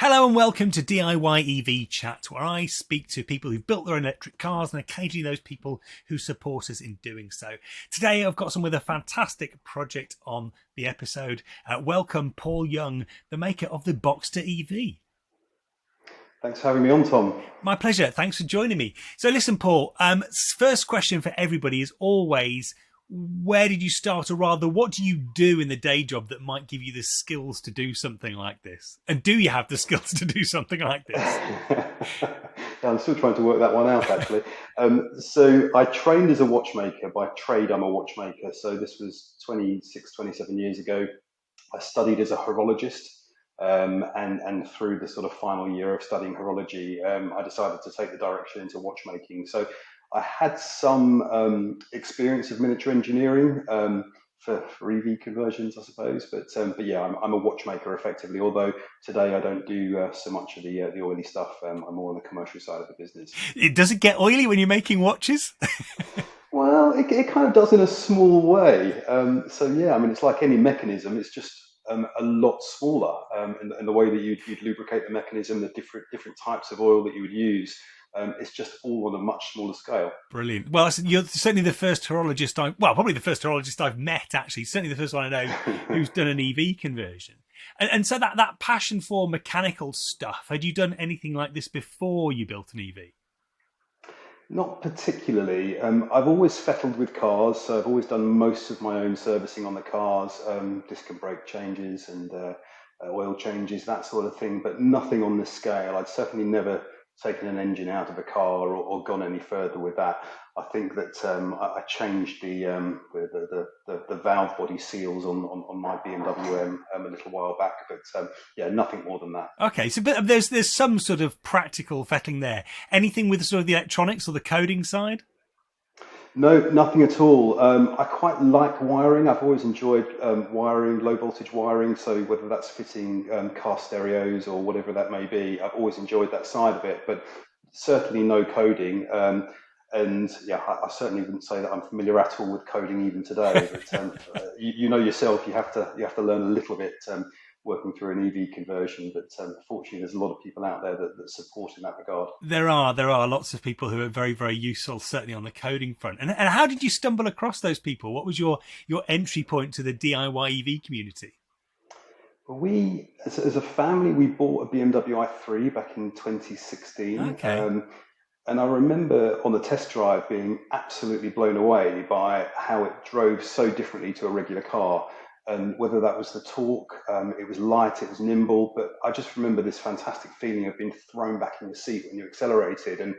Hello and welcome to DIY EV Chat, where I speak to people who've built their own electric cars and occasionally those people who support us in doing so. Today I've got someone with a fantastic project on the episode. Welcome Paul Young, the maker of the Boxster EV. Thanks for having me on, Tom. My pleasure. Thanks for joining me. So listen, Paul, first question for everybody is always, where did you start, or rather, what do you do in the day job that might give you the skills to do something like this? And do you have the skills to do something like this? I'm still trying to work that one out, actually. So I trained as a watchmaker. By trade, I'm a watchmaker. So this was 26, 27 years ago. I studied as a horologist. And through the sort of final year of studying horology, I decided to take the direction into watchmaking. So I had some experience of miniature engineering for EV conversions, I suppose. But yeah, I'm a watchmaker effectively. Although today I don't do so much of the oily stuff. I'm more on the commercial side of the business. Does it get oily when you're making watches? Well, it kind of does in a small way. So yeah, I mean, it's like any mechanism. It's just a lot smaller in the way that you'd lubricate the mechanism, the different types of oil that you would use. It's just all on a much smaller scale. Brilliant. Well, you're certainly the first horologist probably the first horologist I've met, actually. Certainly the first one I know who's done an EV conversion. And so that passion for mechanical stuff, had you done anything like this before you built an EV? Not particularly. I've always fettled with cars, so I've always done most of my own servicing on the cars, disc and brake changes and oil changes, that sort of thing, but nothing on this scale. I'd certainly never taken an engine out of a car or gone any further with that. I think that I changed the valve body seals on my BMW M a little while back, but yeah, nothing more than that. Okay, so but there's some sort of practical fettling there. Anything with sort of the electronics or the coding side? No, nothing at all. I quite like wiring. I've always enjoyed wiring, low voltage wiring. So whether that's fitting car stereos or whatever that may be, I've always enjoyed that side of it. But certainly no coding. And yeah, I certainly wouldn't say that I'm familiar at all with coding even today. But you know yourself, you have to learn a little bit working through an EV conversion. But fortunately, there's a lot of people out there that support in that regard. There are lots of people who are very, very useful, certainly on the coding front. And how did you stumble across those people? What was your entry point to the DIY EV community? Well, as a family, we bought a BMW i3 back in 2016. Okay. And I remember on the test drive being absolutely blown away by how it drove so differently to a regular car. And whether that was the torque, it was light, it was nimble, but I just remember this fantastic feeling of being thrown back in the seat when you accelerated. And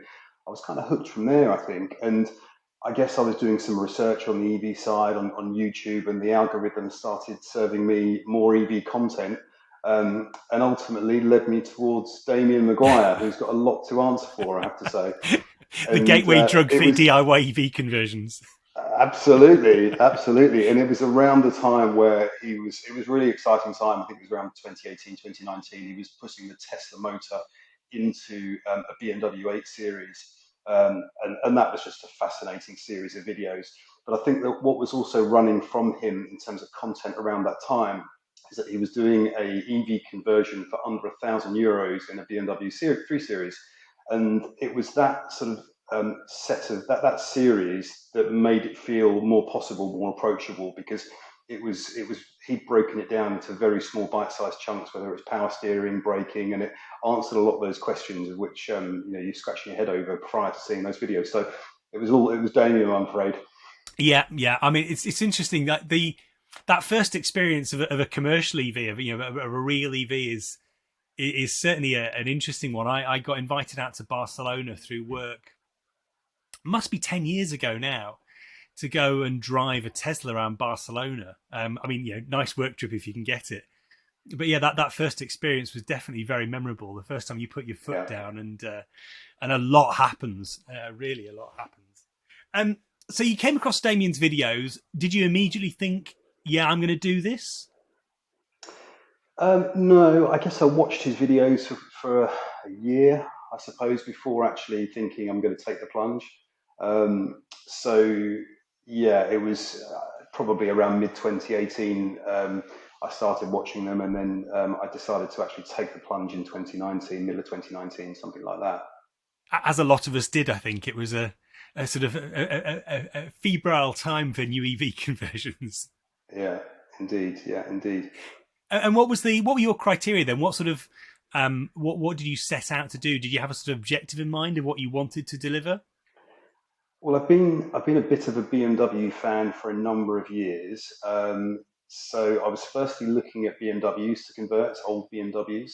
I was kind of hooked from there, I think. And I guess I was doing some research on the EV side on YouTube, and the algorithm started serving me more EV content, and ultimately led me towards Damien Maguire, who's got a lot to answer for, I have to say. The And gateway drug it for was DIY EV conversions. absolutely, absolutely, and it was around the time where it was really exciting time. I think it was around 2018, 2019. He was putting the Tesla motor into a BMW 8 Series. And that was just a fascinating series of videos. But I think that what was also running from him in terms of content around that time is that he was doing a EV conversion for under €1,000 in a BMW 3 Series. And it was that sort of set of that series that made it feel more possible, more approachable, because it was he'd broken it down into very small bite-sized chunks, whether it was power steering, braking, and it answered a lot of those questions of which you're scratching your head over prior to seeing those videos. So it was Daniel, I'm afraid. Yeah. I mean, it's interesting that that first experience of a commercial EV, of a real EV, is certainly an interesting one. I got invited out to Barcelona through work. Must be 10 years ago now, to go and drive a Tesla around Barcelona. I mean, nice work trip if you can get it. But yeah, that first experience was definitely very memorable. The first time you put your foot Yeah. down, and a lot happens. Really, a lot happens. So you came across Damien's videos. Did you immediately think, yeah, I'm going to do this? No, I guess I watched his videos for a year, I suppose, before actually thinking I'm going to take the plunge. So yeah, it was probably around mid 2018. I started watching them, and then I decided to actually take the plunge in 2019, middle of 2019, something like that. As a lot of us did, I think it was a sort of a febrile time for new EV conversions. Yeah, indeed. Yeah, indeed. And what were your criteria then? What sort of what did you set out to do? Did you have a sort of objective in mind of what you wanted to deliver? Well, I've been a bit of a BMW fan for a number of years. So I was firstly looking at BMWs to convert, old BMWs.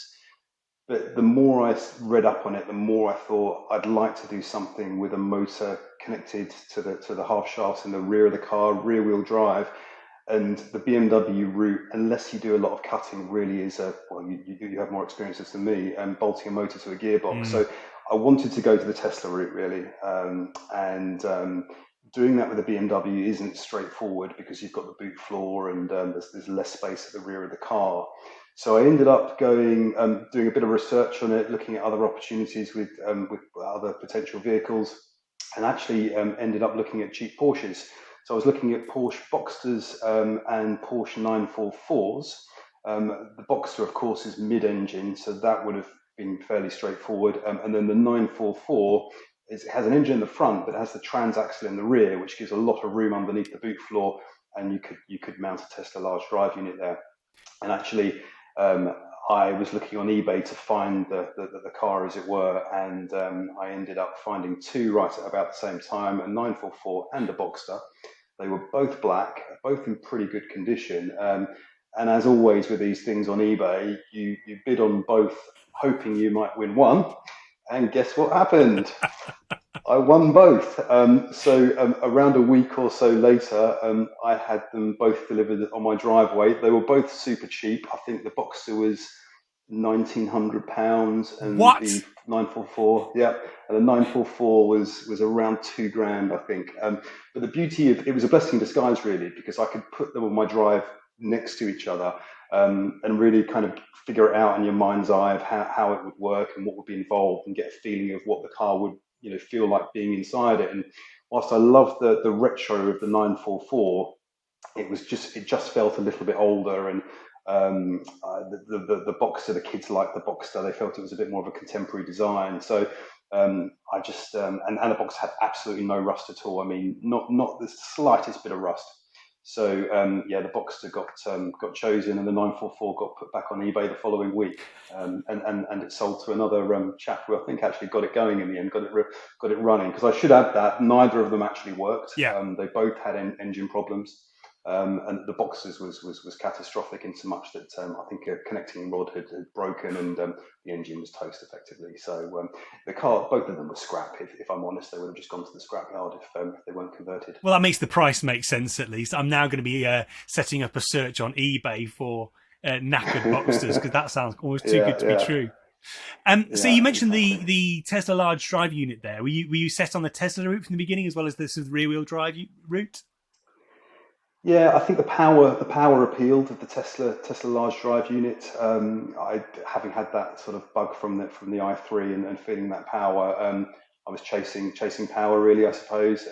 But the more I read up on it, the more I thought I'd like to do something with a motor connected to the half shafts in the rear of the car, rear wheel drive. And the BMW route, unless you do a lot of cutting, really is you have more experiences than me, bolting a motor to a gearbox. Mm. So I wanted to go to the Tesla route, really. And doing that with a BMW isn't straightforward because you've got the boot floor and there's less space at the rear of the car. So I ended up going, doing a bit of research on it, looking at other opportunities with other potential vehicles, and actually ended up looking at cheap Porsches. So I was looking at Porsche Boxsters and Porsche 944s. The Boxster, of course, is mid-engine, so that would have been fairly straightforward. And then the 944 it has an engine in the front, but it has the transaxle in the rear, which gives a lot of room underneath the boot floor, and you could mount a Tesla large drive unit there. And actually, um, I was looking on eBay to find the car, as it were, and I ended up finding two right at about the same time, a 944 and a Boxster. They were both black, both in pretty good condition. And as always with these things on eBay, you bid on both, hoping you might win one. And guess what happened? I won both. So around a week or so later, I had them both delivered on my driveway. They were both super cheap. I think the Boxster was £1,900 and the What? 944, yeah, and the 944 was around 2 grand, I think. But the beauty of it was a blessing in disguise, really, because I could put them on my drive next to each other and really kind of figure it out in your mind's eye of how it would work and what would be involved, and get a feeling of what the car would feel like being inside it. And whilst I love the retro of the 944, it just felt a little bit older. And the Boxster, the kids liked the Boxster. They felt it was a bit more of a contemporary design. So I just and the box had absolutely no rust at all. I mean, not the slightest bit of rust. So yeah, the Boxster got chosen, and the 944 got put back on eBay the following week, and it sold to another chap who I think actually got it going in the end, got it running. Because I should add that neither of them actually worked. Yeah. They both had engine problems. And the Boxsters was catastrophic in so much that I think a connecting rod had broken, and the engine was toast effectively. So the car, both of them were scrap. If I'm honest, they would have just gone to the scrapyard if they weren't converted. Well, that makes the price make sense at least. I'm now going to be setting up a search on eBay for knackered Boxsters because that sounds almost too good Yeah, to be yeah, true. So you yeah, mentioned exactly. the Tesla large drive unit there. Were you set on the Tesla route from the beginning as well as the sort of rear wheel drive route? Yeah, I think the power appealed of the Tesla large drive unit. I having had that sort of bug from the i3 and feeling that power. I was chasing power, really, I suppose.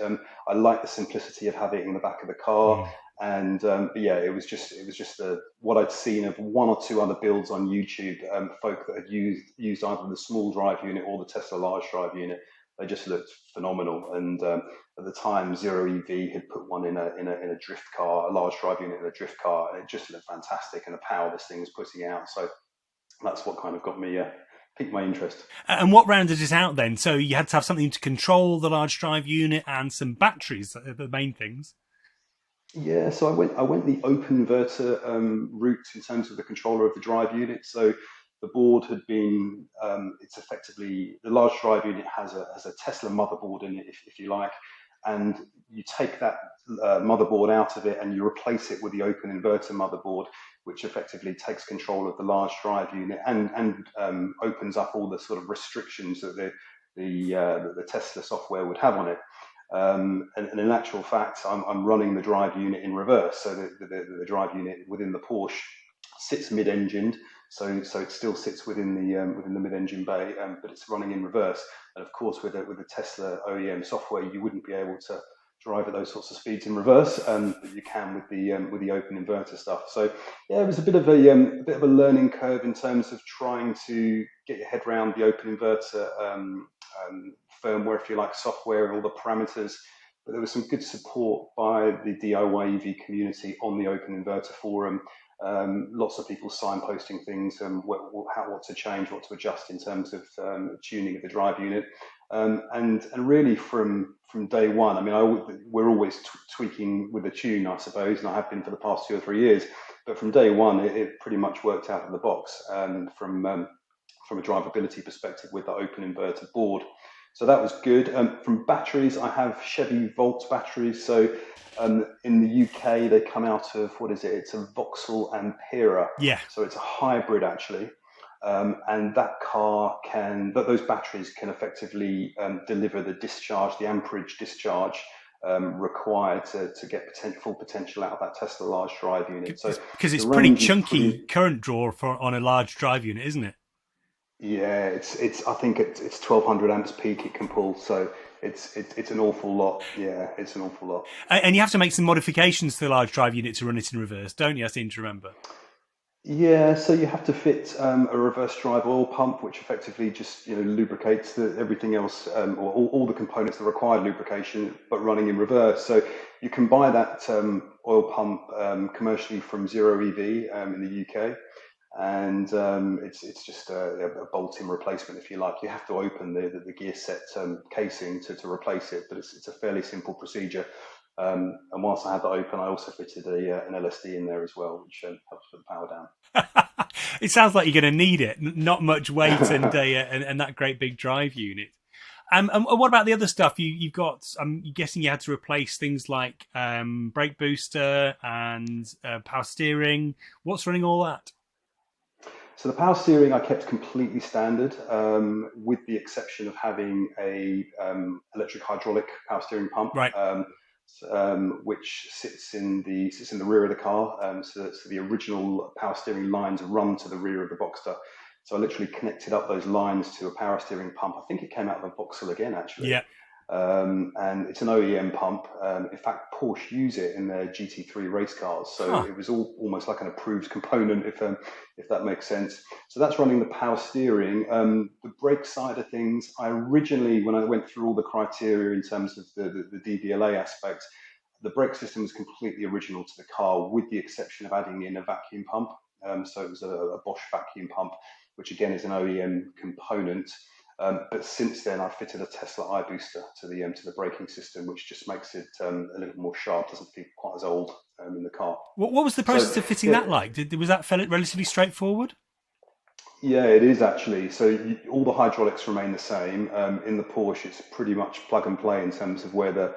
I like the simplicity of having it in the back of the car, Mm. and but yeah, it was just what I'd seen of one or two other builds on YouTube. Folk that had used either the small drive unit or the Tesla large drive unit. They just looked phenomenal, and at the time, Zero EV had put one in a drift car, a large drive unit in a drift car, and it just looked fantastic. And the power this thing was putting out, so that's what kind of got me piqued my interest. And what rounded it out then? So you had to have something to control the large drive unit and some batteries, the main things. Yeah, so I went the open inverter route in terms of the controller of the drive unit. So the board had been it's effectively the large drive unit has a Tesla motherboard in it, if you like, and you take that motherboard out of it and you replace it with the open inverter motherboard, which effectively takes control of the large drive unit and opens up all the sort of restrictions that the Tesla software would have on it. And in actual fact, I'm running the drive unit in reverse. So the drive unit within the Porsche sits mid-engined, so it still sits within the mid-engine bay, but it's running in reverse. And of course, with the Tesla OEM software, you wouldn't be able to drive at those sorts of speeds in reverse that you can with the open inverter stuff. So yeah, it was a bit of a learning curve in terms of trying to get your head around the open inverter firmware, if you like, software and all the parameters. But there was some good support by the DIY EV community on the Open Inverter forum. Lots of people signposting things and what to change, what to adjust in terms of tuning of the drive unit. And really from day one, I mean, we're always tweaking with the tune, I suppose, and I have been for the past 2 or 3 years. But from day one, it pretty much worked out of the box from a drivability perspective with the Open Inverter board. So that was good. From batteries, I have Chevy Volt batteries. So in the UK, they come out of, what is it? It's a Vauxhall Ampera. Yeah. So it's a hybrid, actually. And that car those batteries can effectively deliver the discharge, the amperage discharge required to get full potential out of that Tesla large drive unit. So because it's pretty chunky current draw on a large drive unit, isn't it? Yeah, I think it's 1200 amps peak it can pull, so it's an awful lot. Yeah, it's an awful lot. And you have to make some modifications to the large drive unit to run it in reverse, don't you? I seem to remember. Yeah, so you have to fit a reverse drive oil pump, which effectively just lubricates everything else, or all the components that require lubrication, but running in reverse. So you can buy that oil pump commercially from Zero EV in the UK. And it's just a bolt-in replacement, if you like. You have to open the gear set casing to replace it, but it's a fairly simple procedure. And whilst I had that open, I also fitted an LSD in there as well, which helps put the power down. It sounds like you're going to need it. Not much weight and that great big drive unit. And what about the other stuff you've got? I'm guessing you had to replace things like brake booster and power steering. What's running all that? So the power steering I kept completely standard, with the exception of having a electric hydraulic power steering pump, right. Which sits in the rear of the car. So the original power steering lines run to the rear of the Boxster. So I literally connected up those lines to a power steering pump. I think it came out of a Vauxhall again, actually. Yeah. And it's an OEM pump. In fact, Porsche use it in their GT3 race cars, so it was almost like an approved component, if that makes sense. So that's running the power steering. The brake side of things, I originally, when I went through all the criteria in terms of the DVLA aspect, the brake system was completely original to the car, with the exception of adding in a vacuum pump. So it was a Bosch vacuum pump, which again is an OEM component. But since then, I've fitted a Tesla iBooster to the braking system, which just makes it a little more sharp, doesn't feel quite as old in the car. What was the process of fitting that like? Was that relatively straightforward? Yeah, it is actually. So all the hydraulics remain the same. In the Porsche, it's pretty much plug and play in terms of where the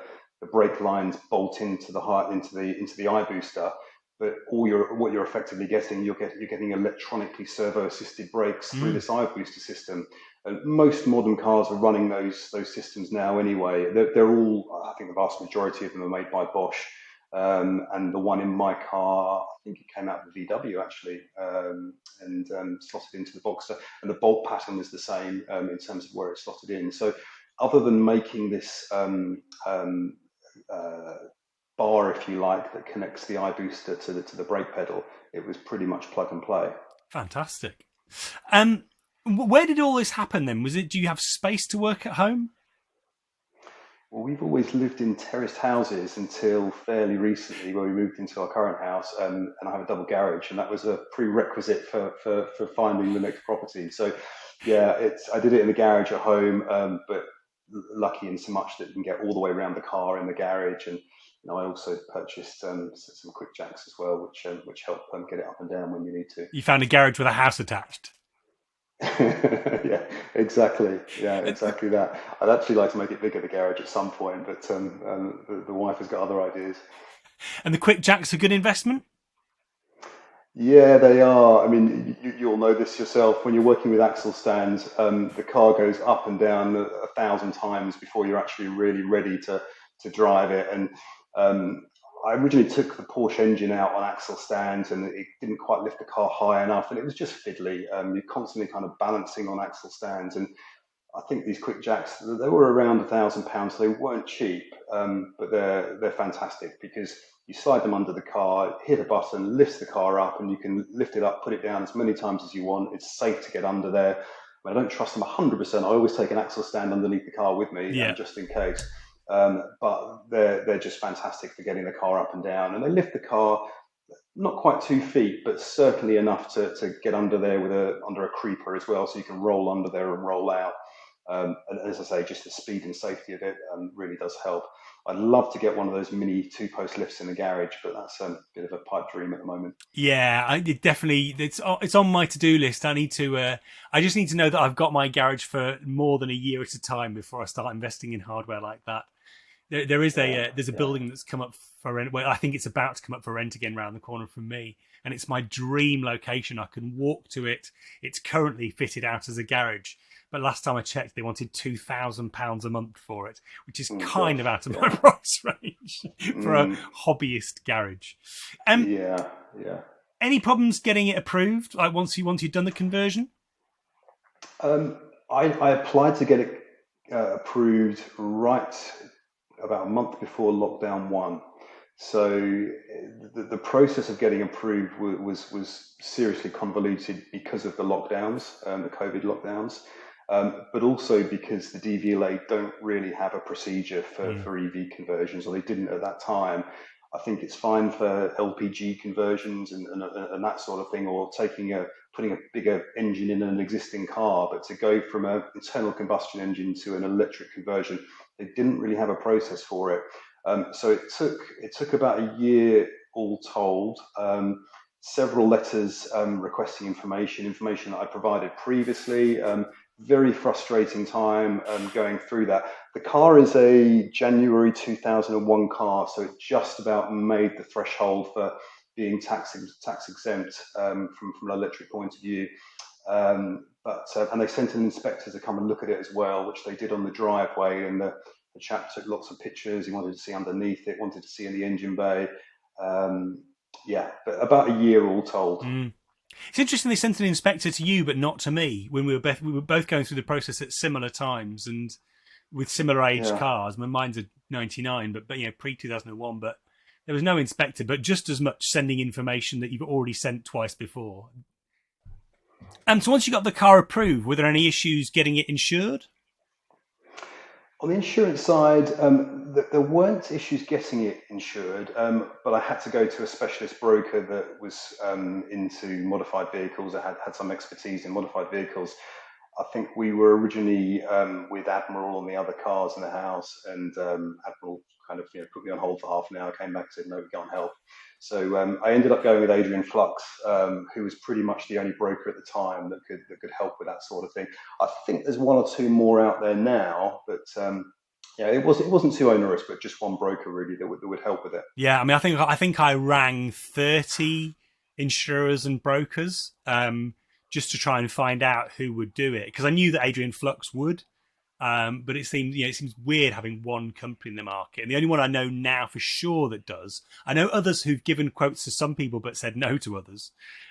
brake lines bolt into the iBooster. But what you're effectively getting, you're getting electronically servo-assisted brakes through this iBooster system. And most modern cars are running those systems now anyway. They're all, I think the vast majority of them are made by Bosch. And the one in my car, I think it came out of the VW actually, and slotted into the Boxster. And the bolt pattern was the same in terms of where it's slotted in. So other than making this bar, if you like, that connects the iBooster to the brake pedal, it was pretty much plug and play. Fantastic. Where did all this happen then? Do you have space to work at home? Well, we've always lived in terraced houses until fairly recently, where we moved into our current house, and I have a double garage, and that was a prerequisite for finding the next property. So, yeah, I did it in the garage at home, but lucky in so much that you can get all the way around the car in the garage. And I also purchased some quick jacks as well, which help get it up and down when you need to. You found a garage with a house attached. Yeah, exactly. Yeah, exactly that. I'd actually like to make it bigger, the garage, at some point, but the wife has got other ideas. And the quick jacks a good investment? Yeah, they are. I mean, you'll know this yourself. When you're working with axle stands, the car goes up and down 1,000 times before you're actually really ready to drive it. And I originally took the Porsche engine out on axle stands, and it didn't quite lift the car high enough, and it was just fiddly. You're constantly kind of balancing on axle stands, and I think these quick jacks, they were around £1,000. They weren't cheap, but they're fantastic because you slide them under the car, hit a button, lifts the car up, and you can lift it up, put it down as many times as you want. It's safe to get under there. I don't trust them 100%. I always take an axle stand underneath the car with me, Yeah. just in case. But they're just fantastic for getting the car up and down, and they lift the car not quite 2 feet, but certainly enough to get under there under a creeper as well, so you can roll under there and roll out. And as I say, just the speed and safety of it really does help. I'd love to get one of those mini two-post lifts in the garage, but that's a bit of a pipe dream at the moment. Yeah, it definitely it's on my to-do list. I need to. I just need to know that I've got my garage for more than a year at a time before I start investing in hardware like that. There is there's a Yeah. building that's come up for rent. Well, I think it's about to come up for rent again round the corner from me, and it's my dream location. I can walk to it. It's currently fitted out as a garage, but last time I checked, they wanted £2,000 a month for it, which is Oh kind gosh. of out of my Yeah. price range for a Mm, hobbyist garage. Um, yeah. Yeah. any problems getting it approved? Like once you've done the conversion? Um, I applied to get it approved right about a month before lockdown one. So the process of getting approved was seriously convoluted because of the lockdowns, the COVID lockdowns, but also because the DVLA don't really have a procedure Mm. for EV conversions, or they didn't at that time. I think it's fine for LPG conversions and that sort of thing, or putting a bigger engine in an existing car, but to go from an internal combustion engine to an electric conversion, they didn't really have a process for it. So it took about a year all told. Several letters requesting information that I provided previously. Very frustrating time going through that. The car is a January 2001 car, so it just about made the threshold for being tax exempt from an electric point of view. And they sent an inspector to come and look at it as well, which they did on the driveway. And the chap took lots of pictures. He wanted to see underneath it, wanted to see in the engine bay. Um, yeah, but about a year all told. Mm. It's interesting they sent an inspector to you, but not to me. When we were both going through the process at similar times and with similar aged Yeah. cars. My mine's a '99, but pre 2001. But there was no inspector, but just as much sending information that you've already sent twice before. And so once you got the car approved, were there any issues getting it insured? On the insurance side, there weren't issues getting it insured, but I had to go to a specialist broker that was into modified vehicles. I had some expertise in modified vehicles. I think we were originally with Admiral on the other cars in the house, and Admiral kind of put me on hold for half an hour, came back and said, no, we can't help. So I ended up going with Adrian Flux, who was pretty much the only broker at the time that could help with that sort of thing. I think there's one or two more out there now, but yeah, it wasn't too onerous, but just one broker really that would help with it. Yeah, I mean, I think I rang 30 insurers and brokers just to try and find out who would do it because I knew that Adrian Flux would. But it seems weird having one company in the market, and the only one I know now for sure that does. I know others who've given quotes to some people but said no to others.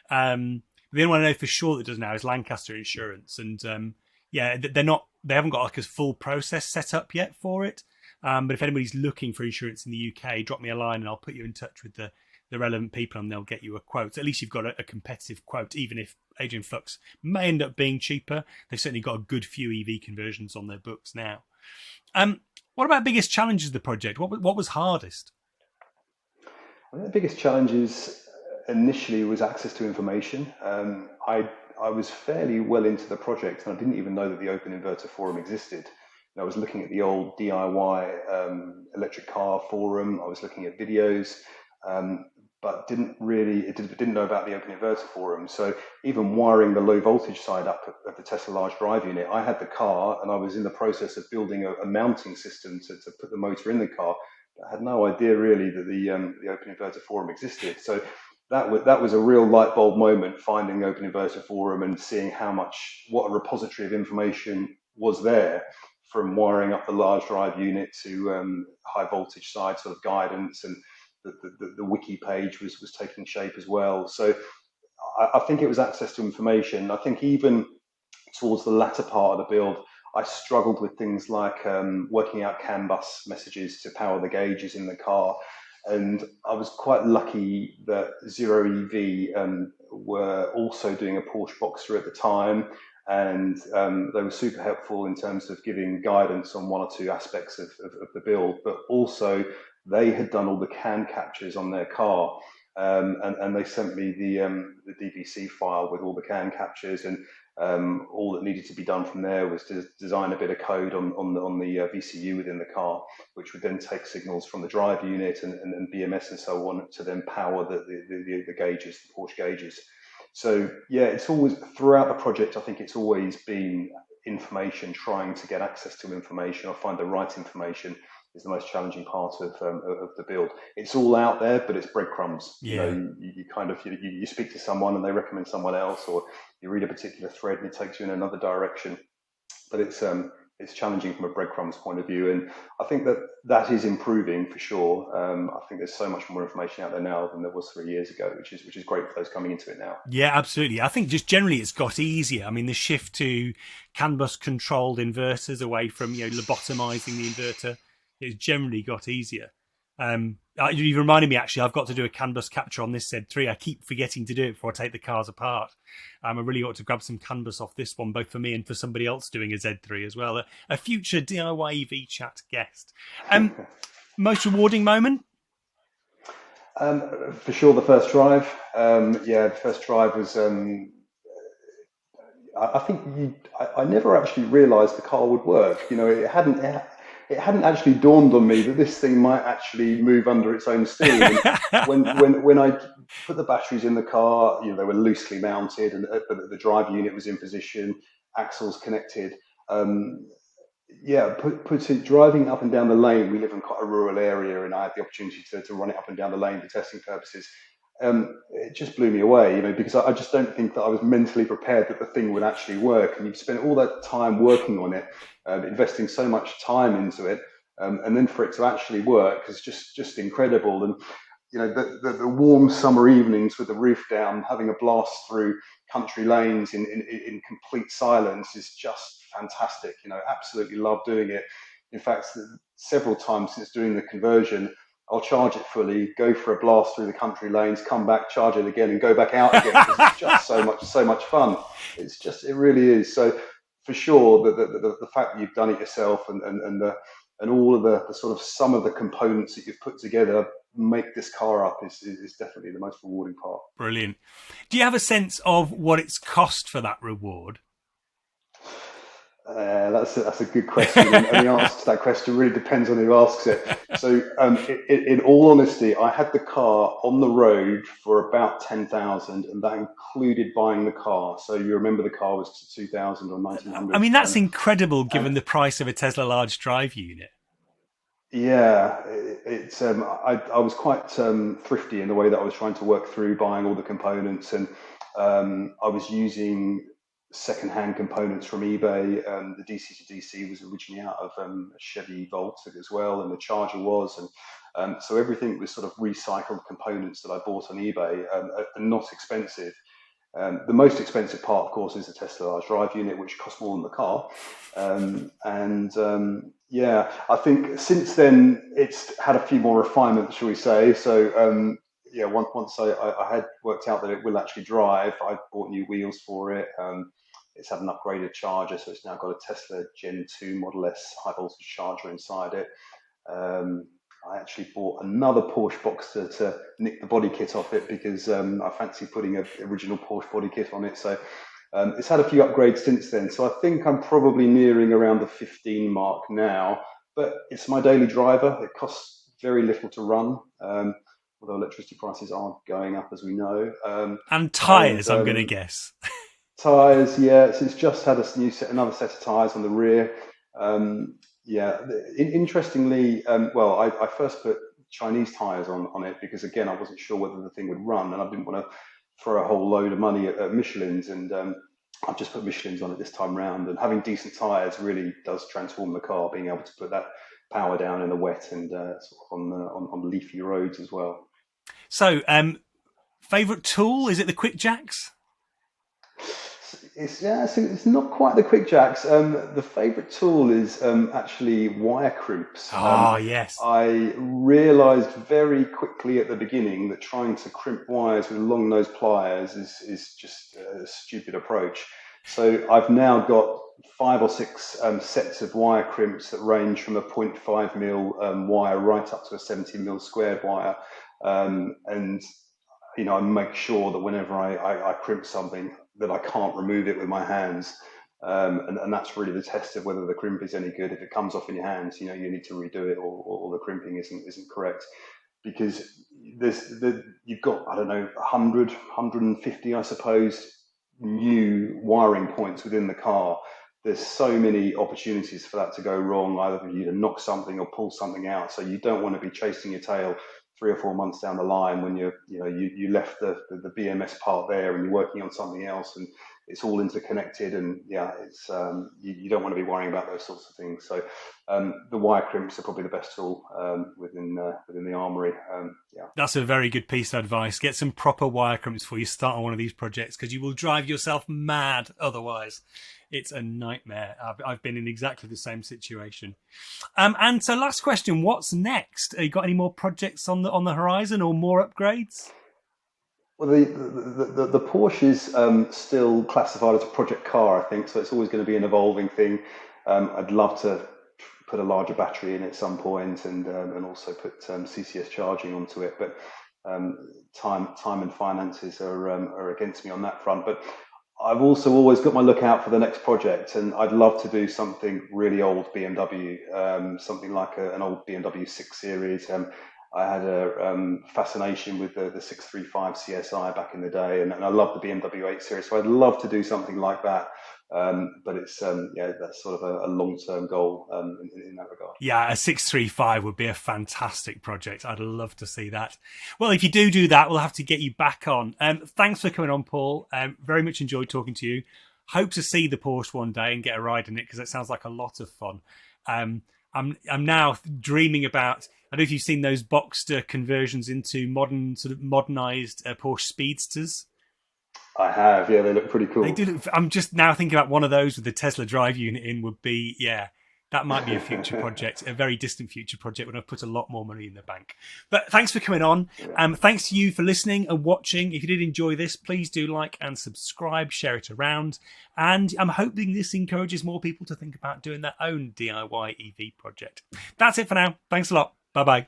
The only one I know for sure that does now is Lancaster Insurance, and yeah, they haven't got like a full process set up yet for it. But if anybody's looking for insurance in the UK, drop me a line and I'll put you in touch with the relevant people and they'll get you a quote. At least you've got a competitive quote, even if Adrian Flux may end up being cheaper. They've certainly got a good few EV conversions on their books now. What about biggest challenges of the project? What was hardest? I think the biggest challenges initially was access to information. I was fairly well into the project and I didn't even know that the Open Inverter Forum existed. I was looking at the old DIY electric car forum. I was looking at videos, but didn't know about the Open Inverter Forum. So even wiring the low voltage side up of the Tesla large drive unit, I had the car and I was in the process of building a mounting system to put the motor in the car. I had no idea really that the Open Inverter Forum existed. So that was a real light bulb moment, finding the Open Inverter Forum and seeing what a repository of information was there, from wiring up the large drive unit to high voltage side sort of guidance, and the wiki page was taking shape as well. So I think it was access to information. I think even towards the latter part of the build, I struggled with things like working out CAN bus messages to power the gauges in the car. And I was quite lucky that Zero EV were also doing a Porsche Boxster at the time. And they were super helpful in terms of giving guidance on one or two aspects of the build, but also they had done all the CAN captures on their car. And they sent me the DVC file with all the CAN captures, and all that needed to be done from there was to design a bit of code on the VCU within the car, which would then take signals from the drive unit and BMS and so on to then power the gauges, the Porsche gauges. So yeah, it's always throughout the project. I think it's always been information, trying to get access to information or find the right information is the most challenging part of the build. It's all out there, but it's breadcrumbs. Yeah. You kind of you speak to someone and they recommend someone else, or you read a particular thread and it takes you in another direction. But it's challenging from a breadcrumbs point of view, and I think that is improving for sure. I think there's so much more information out there now than there was 3 years ago, which is great for those coming into it now. Yeah, absolutely. I think just generally it's got easier. I mean, the shift to CAN bus controlled inverters away from lobotomizing the inverter, it's generally got easier. You reminded me, actually, I've got to do a CAN bus capture on this Z3. I keep forgetting to do it before I take the cars apart. I really ought to grab some CAN bus off this one, both for me and for somebody else doing a Z3 as well. A future DIY EV chat guest. Most rewarding moment? For sure, the first drive. The first drive was. I think I never actually realised the car would work. It hadn't actually dawned on me that this thing might actually move under its own steam. And when I put the batteries in the car, they were loosely mounted, and the drive unit was in position, axles connected. Driving up and down the lane. We live in quite a rural area, and I had the opportunity to run it up and down the lane for testing purposes. It just blew me away, because I just don't think that I was mentally prepared that the thing would actually work. And you've spent all that time working on it, investing so much time into it, and then for it to actually work is just incredible. And the warm summer evenings with the roof down, having a blast through country lanes in complete silence is just fantastic. Absolutely love doing it. In fact, several times since doing the conversion, I'll charge it fully, go for a blast through the country lanes, come back, charge it again, and go back out again, because it's just so much fun. It really is. So for sure, the fact that you've done it yourself and all of the sort of some of the components that you've put together make this car up is definitely the most rewarding part. Brilliant. Do you have a sense of what it's cost for that reward? That's a good question, and the answer to that question really depends on who asks it. So, in all honesty, I had the car on the road for about 10,000, and that included buying the car. So you remember the car was 2,000 or 1,900. I mean, that's incredible given the price of a Tesla large drive unit. Yeah, I was quite thrifty in the way that I was trying to work through buying all the components, and I was using second-hand components from eBay. The DC to DC was originally out of a Chevy Volt as well, and the charger was, and so everything was sort of recycled components that I bought on eBay, and not expensive. The most expensive part, of course, is the Tesla large drive unit, which costs more than the car. I think since then it's had a few more refinements, shall we say. So once I had worked out that it will actually drive, I bought new wheels for it. It's had an upgraded charger, so it's now got a Tesla Gen 2 Model S high voltage charger inside it. I actually bought another Porsche Boxster to nick the body kit off it, because I fancy putting an original Porsche body kit on it. So it's had a few upgrades since then. So I think I'm probably nearing around the 15 mark now, but it's my daily driver. It costs very little to run, although electricity prices are going up, as we know. And tyres, I'm going to guess. Tyres, yeah. So it's just had another set of tyres on the rear. Interestingly, I first put Chinese tyres on it because, again, I wasn't sure whether the thing would run, and I didn't want to throw a whole load of money at Michelin's, and I've just put Michelin's on it this time round. And having decent tyres really does transform the car, being able to put that power down in the wet and sort of on leafy roads as well. So, favourite tool, is it the quick jacks? it's not quite the quick jacks. The favourite tool is actually wire crimps. Oh, yes. I realised very quickly at the beginning that trying to crimp wires with long nose pliers is just a stupid approach. So I've now got 5 or 6 sets of wire crimps that range from a 0.5 mil wire right up to a 70 mil squared wire, and I make sure that whenever I crimp something that I can't remove it with my hands. And that's really the test of whether the crimp is any good. If it comes off in your hands, you need to redo it, or the crimping isn't correct. Because you've got, I don't know, 100, 150, I suppose, new wiring points within the car. There's so many opportunities for that to go wrong, either for you to knock something or pull something out. So you don't want to be chasing your tail 3 or 4 months down the line when you left the BMS part there and you're working on something else, and it's all interconnected, and it's you don't want to be worrying about those sorts of things. So the wire crimps are probably the best tool within the armory. That's a very good piece of advice. Get some proper wire crimps before you start on one of these projects, because you will drive yourself mad otherwise. It's a nightmare. I've been in exactly the same situation. And so, last question: what's next? Have you got any more projects on the horizon, or more upgrades? Well, the Porsche is still classified as a project car, I think, so it's always going to be an evolving thing. I'd love to put a larger battery in at some point, and also put CCS charging onto it, but time and finances are against me on that front. But I've also always got my lookout for the next project, and I'd love to do something really old BMW, something like an old BMW 6 Series. I had a fascination with the 635 CSI back in the day, and I love the BMW 8 Series, so I'd love to do something like that. But it's that's sort of a long-term goal in that regard. Yeah, a 635 would be a fantastic project. I'd love to see that. Well, if you do that, we'll have to get you back on. Thanks for coming on, Paul. Very much enjoyed talking to you. Hope to see the Porsche one day and get a ride in it, because it sounds like a lot of fun. I'm now dreaming about. I don't know if you've seen those Boxster conversions into modernized Porsche Speedsters. I have, yeah, they look pretty cool. They do. I'm just now thinking about one of those with the Tesla drive unit in would be, that might be a future project, a very distant future project when I've put a lot more money in the bank. But thanks for coming on. Thanks to you for listening and watching. If you did enjoy this, please do like and subscribe, share it around. And I'm hoping this encourages more people to think about doing their own DIY EV project. That's it for now. Thanks a lot. Bye-bye.